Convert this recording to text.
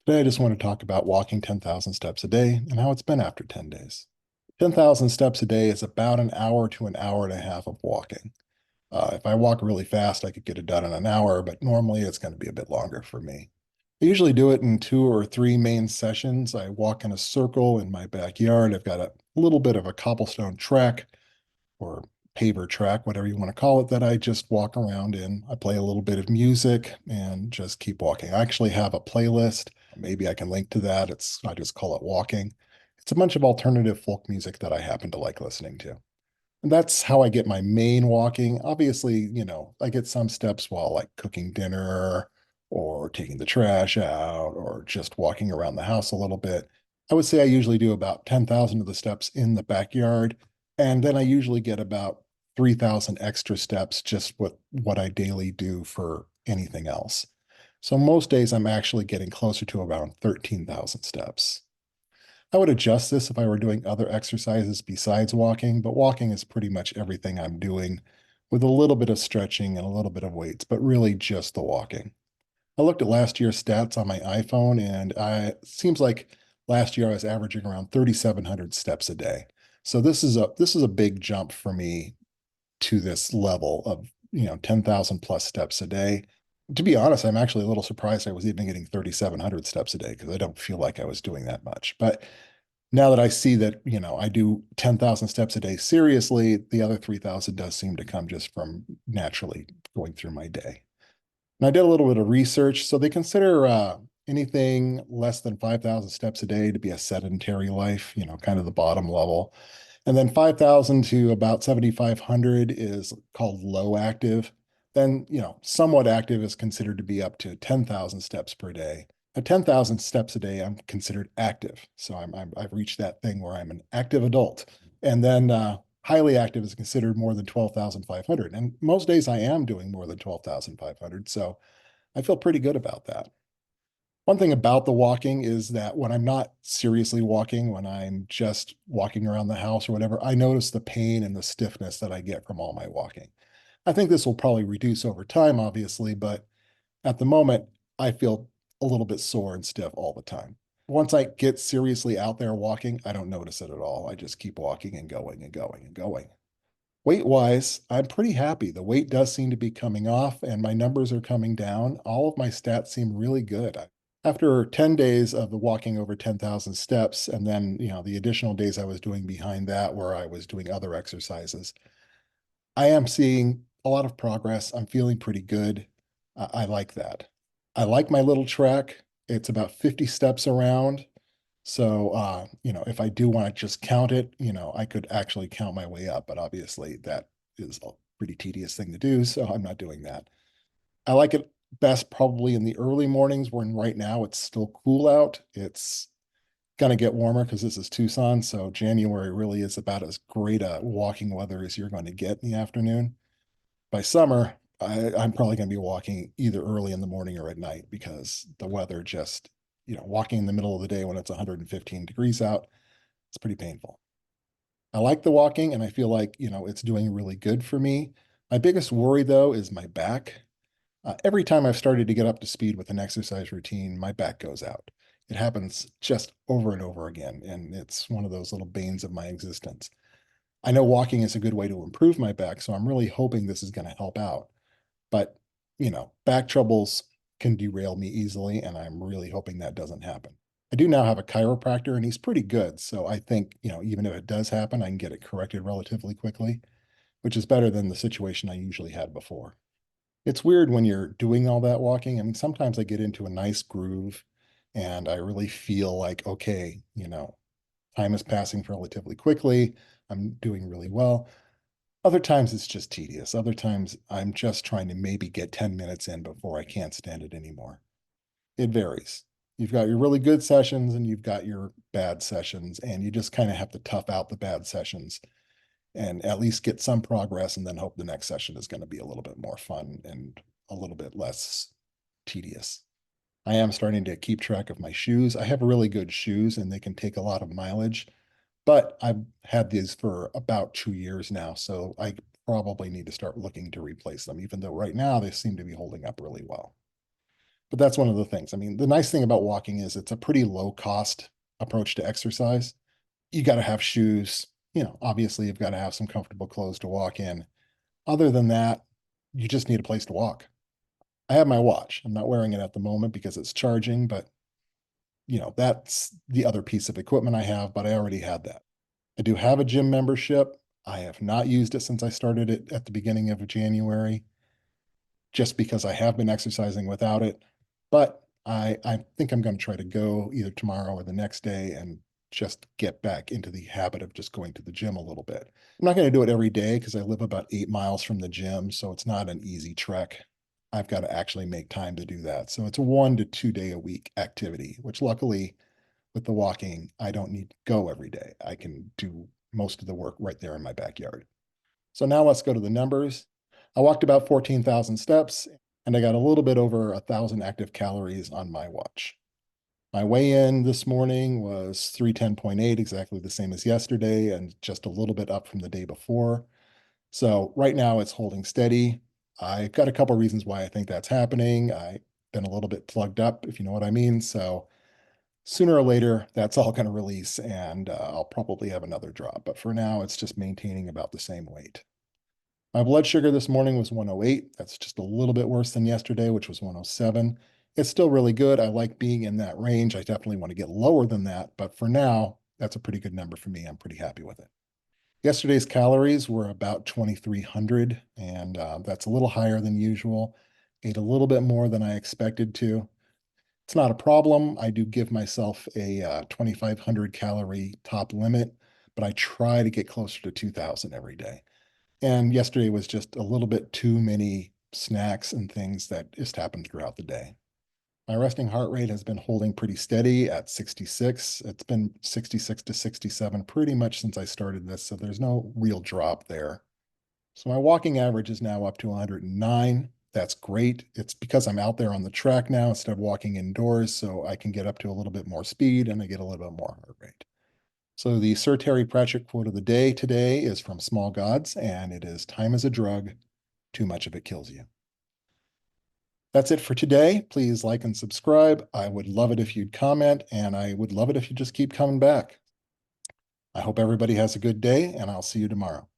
Today, I just want to talk about walking 10,000 steps a day and how it's been after 10 days. 10,000 steps a day is about an hour to an hour and a half of walking. If I walk really fast, I could get it done in an hour, but normally it's going to be a bit longer for me. I usually do it in 2 or 3 main sessions. I walk in a circle in my backyard. I've got a little bit of a cobblestone track or paver track, whatever you want to call it, that I just walk around in. I play a little bit of music and just keep walking. I actually have a playlist. Maybe I can link to that. I just call it walking. It's a bunch of alternative folk music that I happen to like listening to. And that's how I get my main walking. Obviously, I get some steps while like cooking dinner or taking the trash out or just walking around the house a little bit. I would say I usually do about 10,000 of the steps in the backyard. And then I usually get about 3,000 extra steps just with what I daily do for anything else. So most days I'm actually getting closer to around 13,000 steps. I would adjust this if I were doing other exercises besides walking, but walking is pretty much everything I'm doing with a little bit of stretching and a little bit of weights, but really just the walking. I looked at last year's stats on my iPhone, and it seems like last year I was averaging around 3,700 steps a day. So this is a big jump for me to this level of 10,000 plus steps a day. To be honest, I'm actually a little surprised I was even getting 3,700 steps a day because I don't feel like I was doing that much. But now that I see that, I do 10,000 steps a day seriously, the other 3,000 does seem to come just from naturally going through my day. And I did a little bit of research. So they consider anything less than 5,000 steps a day to be a sedentary life, kind of the bottom level. And then 5,000 to about 7,500 is called low active. Then, somewhat active is considered to be up to 10,000 steps per day. At 10,000 steps a day, I'm considered active. So I've reached that thing where I'm an active adult. And then highly active is considered more than 12,500. And most days I am doing more than 12,500. So I feel pretty good about that. One thing about the walking is that when I'm not seriously walking, when I'm just walking around the house or whatever, I notice the pain and the stiffness that I get from all my walking. I think this will probably reduce over time, obviously, but at the moment, I feel a little bit sore and stiff all the time. Once I get seriously out there walking, I don't notice it at all. I just keep walking and going and going and going. Weight wise, I'm pretty happy. The weight does seem to be coming off and my numbers are coming down. All of my stats seem really good. After 10 days of the walking over 10,000 steps, and then, the additional days I was doing behind that where I was doing other exercises, I am seeing a lot of progress. I'm feeling pretty good. I like that. I like my little track. It's about 50 steps around. So, if I do want to just count it, I could actually count my way up, but obviously that is a pretty tedious thing to do. So I'm not doing that. I like it best probably in the early mornings when right now it's still cool out. It's going to get warmer because this is Tucson. So January really is about as great a walking weather as you're going to get in the afternoon. By summer, I'm probably going to be walking either early in the morning or at night because the weather just, walking in the middle of the day when it's 115 degrees out, it's pretty painful. I like the walking and I feel like, it's doing really good for me. My biggest worry though is my back. Every time I've started to get up to speed with an exercise routine, my back goes out. It happens just over and over again, and it's one of those little banes of my existence. I know walking is a good way to improve my back, so I'm really hoping this is going to help out. But, back troubles can derail me easily, and I'm really hoping that doesn't happen. I do now have a chiropractor, and he's pretty good. So I think, even if it does happen, I can get it corrected relatively quickly, which is better than the situation I usually had before. It's weird when you're doing all that walking. I mean, sometimes I get into a nice groove and I really feel like, okay, time is passing relatively quickly. I'm doing really well. Other times it's just tedious. Other times I'm just trying to maybe get 10 minutes in before I can't stand it anymore. It varies. You've got your really good sessions and you've got your bad sessions, and you just kind of have to tough out the bad sessions and at least get some progress and then hope the next session is going to be a little bit more fun and a little bit less tedious. I am starting to keep track of my shoes. I have really good shoes and they can take a lot of mileage, but I've had these for about 2 years now. So I probably need to start looking to replace them, even though right now they seem to be holding up really well. But that's one of the things. I mean, the nice thing about walking is it's a pretty low cost approach to exercise. You got to have shoes. Obviously, you've got to have some comfortable clothes to walk in. Other than that, you just need a place to walk. I have my watch. I'm not wearing it at the moment because it's charging, but that's the other piece of equipment I have, but I already had that. I do have a gym membership. I have not used it since I started it at the beginning of January, just because I have been exercising without it. But I think I'm going to try to go either tomorrow or the next day and just get back into the habit of just going to the gym a little bit. I'm not going to do it every day because I live about 8 miles from the gym, so it's not an easy trek. I've got to actually make time to do that. So it's a 1 to 2 day a week activity, which luckily with the walking, I don't need to go every day. I can do most of the work right there in my backyard. So now let's go to the numbers. I walked about 14,000 steps and I got a little bit over 1,000 active calories on my watch. My weigh-in this morning was 310.8, exactly the same as yesterday, and just a little bit up from the day before. So right now it's holding steady. I've got a couple of reasons why I think that's happening. I've been a little bit plugged up, if you know what I mean. So sooner or later, that's all going to release and I'll probably have another drop. But for now, it's just maintaining about the same weight. My blood sugar this morning was 108. That's just a little bit worse than yesterday, which was 107. It's still really good. I like being in that range. I definitely want to get lower than that. But for now, that's a pretty good number for me. I'm pretty happy with it. Yesterday's calories were about 2,300, and that's a little higher than usual. Ate a little bit more than I expected to. It's not a problem. I do give myself a 2,500 calorie top limit, but I try to get closer to 2,000 every day. And yesterday was just a little bit too many snacks and things that just happened throughout the day. My resting heart rate has been holding pretty steady at 66. It's been 66 to 67 pretty much since I started this, so there's no real drop there. So my walking average is now up to 109. That's great. It's because I'm out there on the track now instead of walking indoors, so I can get up to a little bit more speed and I get a little bit more heart rate. So the Sir Terry Pratchett quote of the day today is from Small Gods, and it is, "Time is a drug, too much of it kills you." That's it for today. Please like and subscribe. I would love it if you'd comment, and I would love it if you just keep coming back. I hope everybody has a good day, and I'll see you tomorrow.